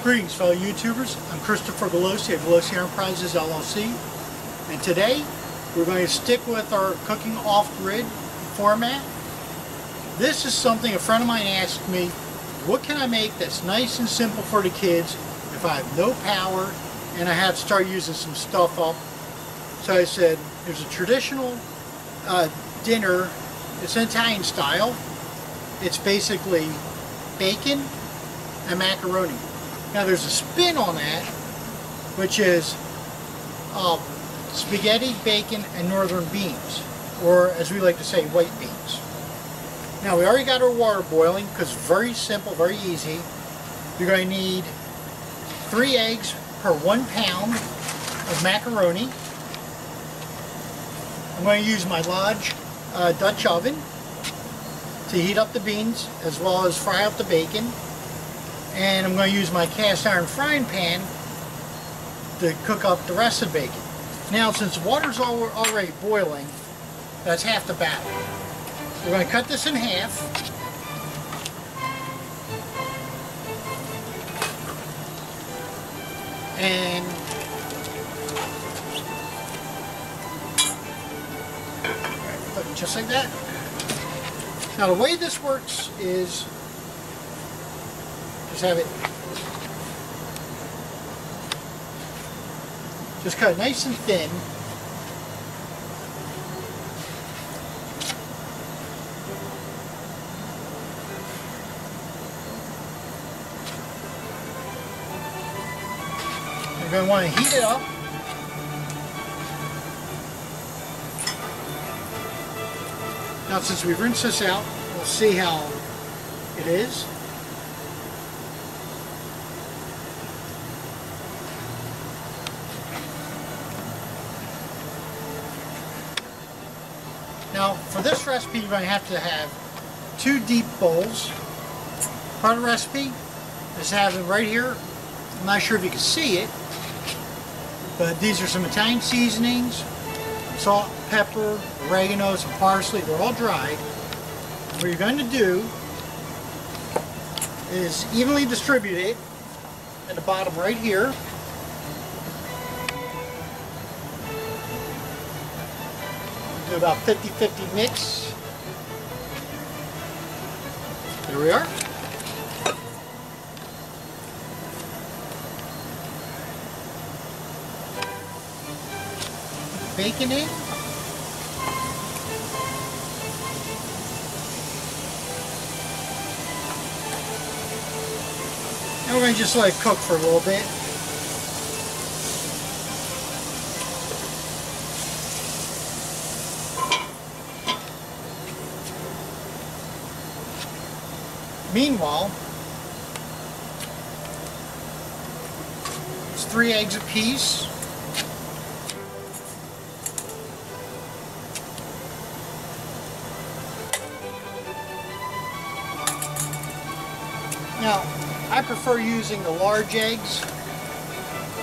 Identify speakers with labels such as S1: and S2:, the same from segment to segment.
S1: Greetings fellow YouTubers, I'm Christopher Gallosi of Gallosi Enterprises LLC, and today we're going to stick with our cooking off-grid format. This is something a friend of mine asked me, what can I make that's nice and simple for the kids if I have no power and I have to start using some stuff up. So I said, there's a traditional dinner, it's an Italian style. It's basically bacon and macaroni. Now there's a spin on that, which is spaghetti, bacon, and northern beans, or as we like to say, white beans. Now we already got our water boiling because it's very simple, very easy. You're going to need 3 eggs per 1 pound of macaroni. I'm going to use my Lodge Dutch oven to heat up the beans as well as fry up the bacon. And I'm going to use my cast iron frying pan to cook up the rest of the bacon. Now, since the water's already boiling, that's half the battle. We're going to cut this in half. And just like that. Now the way this works is just have it, just cut it nice and thin. You're going to want to heat it up. Now since we've rinsed this out, we'll see how it is. Now for this recipe you're going to have 2 deep bowls. Part of the recipe is having right here, I'm not sure if you can see it, but these are some Italian seasonings, salt, pepper, oregano, some parsley. They're all dried. What you're going to do is evenly distribute it at the bottom right here. Do about 50-50 mix. There we are. Bacon in. And we're going to just let it cook for a little bit. Meanwhile, it's 3 eggs apiece. Now, I prefer using the large eggs.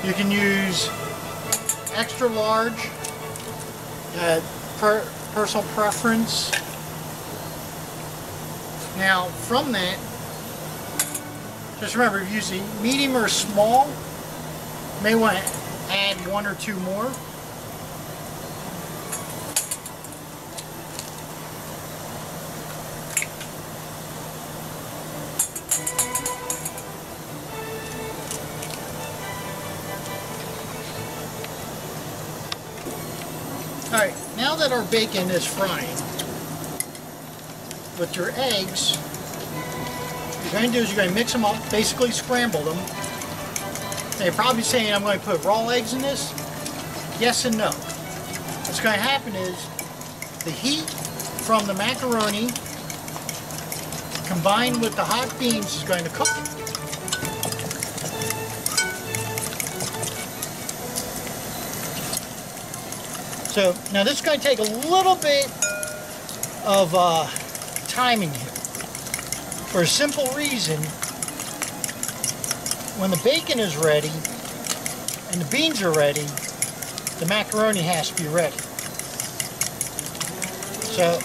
S1: You can use extra large, personal preference. Now, from that, just remember, if you're using medium or small, you may want to add 1 or 2 more. Alright, now that our bacon is frying, with your eggs, what you're going to do is you're going to mix them up, basically scramble them. Now you're probably saying, I'm going to put raw eggs in this? Yes and no. What's going to happen is the heat from the macaroni combined with the hot beans is going to cook it. So now this is going to take a little bit of timing here, for a simple reason. When the bacon is ready and the beans are ready, the macaroni has to be ready. So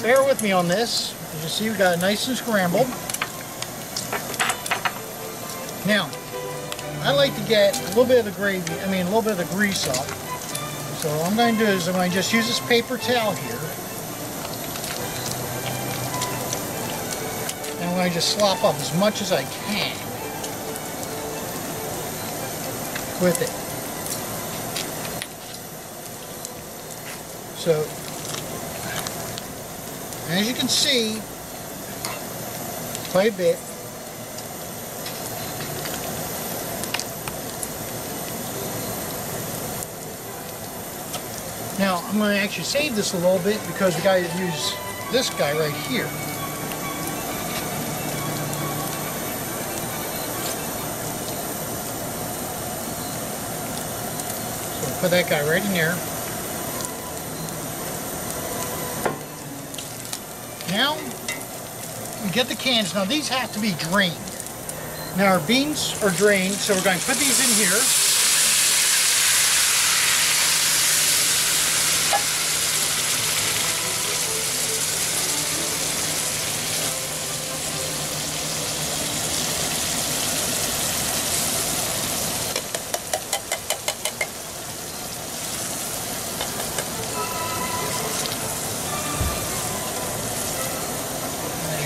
S1: bear with me on this. As you see, we got it nice and scrambled. Now, I like to get a little bit of the gravy, a little bit of the grease up. So what I'm going to do is I'm going to just use this paper towel here. And I'm going to just slop up as much as I can with it. So, as you can see, quite a bit. Now, I'm going to actually save this a little bit because we got to use this guy right here. So put that guy right in there. Now, we get the cans. Now, these have to be drained. Now, our beans are drained, so we're going to put these in here.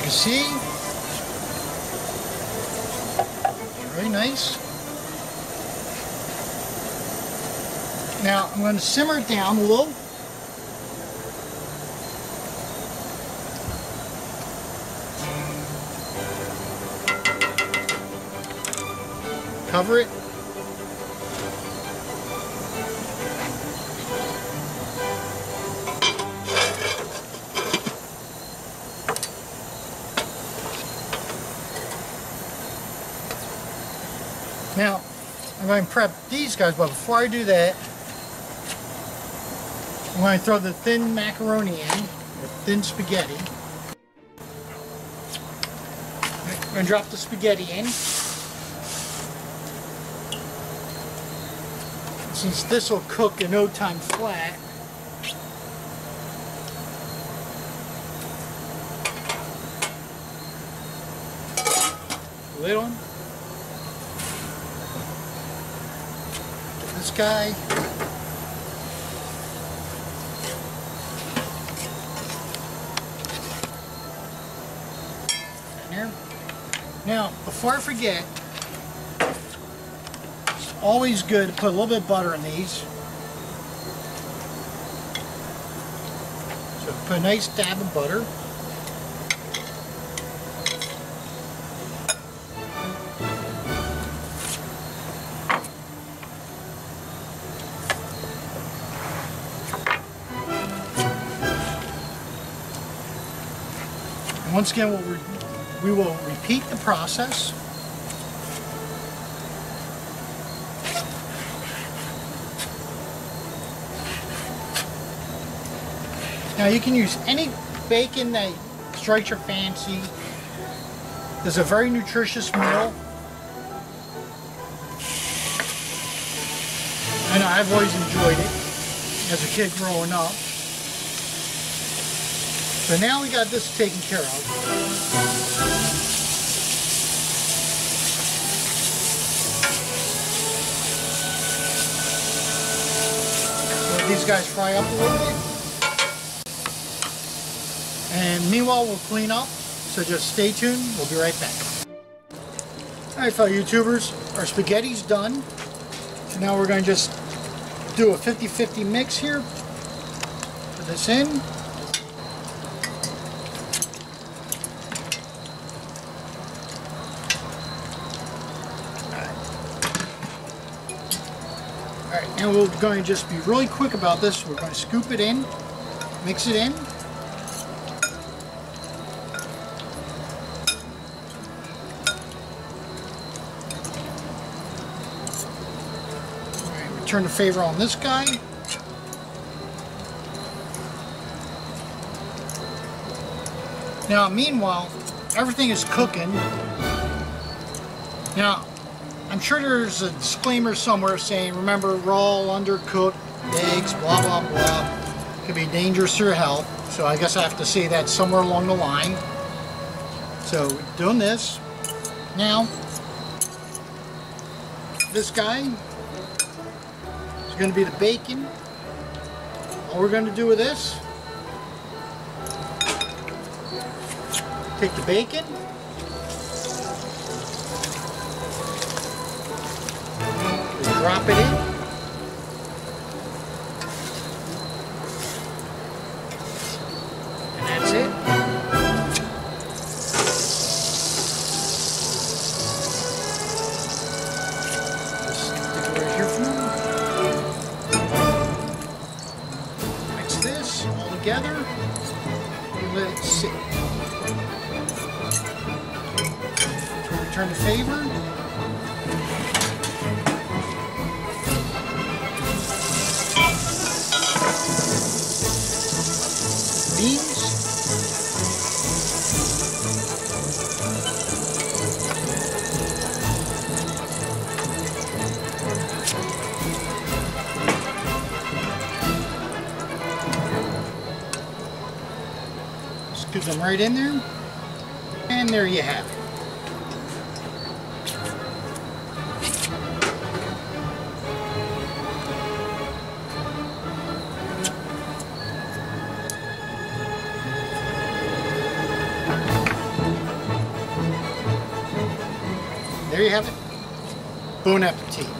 S1: See, very nice. Now I'm going to simmer it down a little. Cover it. Now, I'm going to prep these guys, but before I do that, I'm going to throw the thin macaroni in, the thin spaghetti. I'm going to drop the spaghetti in. Since this will cook in no time flat, lid on. This guy. In there. Now, before I forget, it's always good to put a little bit of butter in these. So put a nice dab of butter. Once again, we will repeat the process. Now you can use any bacon that strikes your fancy. This is a very nutritious meal. I know I've always enjoyed it as a kid growing up. So now we got this taken care of. Let these guys fry up a little bit. And meanwhile we'll clean up, so just stay tuned, we'll be right back. Alright fellow YouTubers, our spaghetti's done. So now we're going to just do a 50-50 mix here. Put this in. Alright, now we're going to just be really quick about this. We're going to scoop it in, mix it in. Alright, return the favor on this guy. Now, meanwhile, everything is cooking. Now, I'm sure there's a disclaimer somewhere saying, remember, raw, undercooked, eggs, blah, blah, blah. Could be dangerous to your health. So I guess I have to say that somewhere along the line. So, doing this. Now, this guy is going to be the bacon. All we're going to do with this, take the bacon, drop it in, and that's it. Mix this all together and let it sit. Return the favor. Beans. Scoop them right in there, and there you have it. There you have it. Bon appetit.